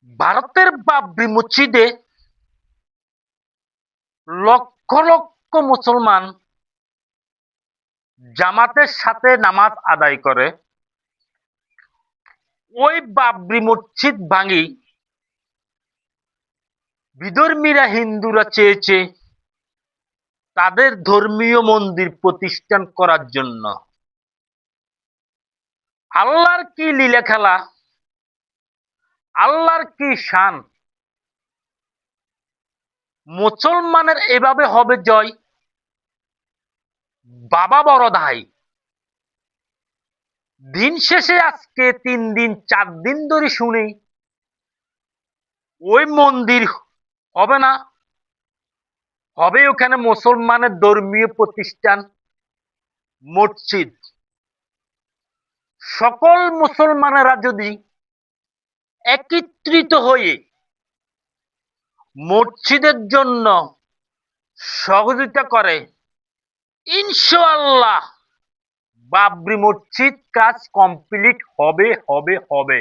ভারতের বাবরি মসজিদে লক্ষ লক্ষ মুসলমান জামাতের সাথে নামাজ আদায় করে। ওই বাবরি মসজিদ ভাঙি বিধর্মীরা হিন্দুরা চেয়েছে তাদের ধর্মীয় মন্দির প্রতিষ্ঠান করার জন্য। আল্লাহর কি লীলা খেলা, আল্লাহর কি শান! মুসলমানের এভাবে হবে জয়, বাবা বড় দাই। দিন শেষে আজকে 3 দিন 4 দিন ধরে শুনি ওই মন্দির হবে না, হবে ওখানে মুসলমানের ধর্মীয় প্রতিষ্ঠান, মসজিদ। সকল মুসলমানেরা যদি একত্রিত হয়ে মসজিদের জন্য সহযোগিতা করে, ইনশাআল্লাহ বাবরি মসজিদ কাজ কমপ্লিট হবে হবে হবে।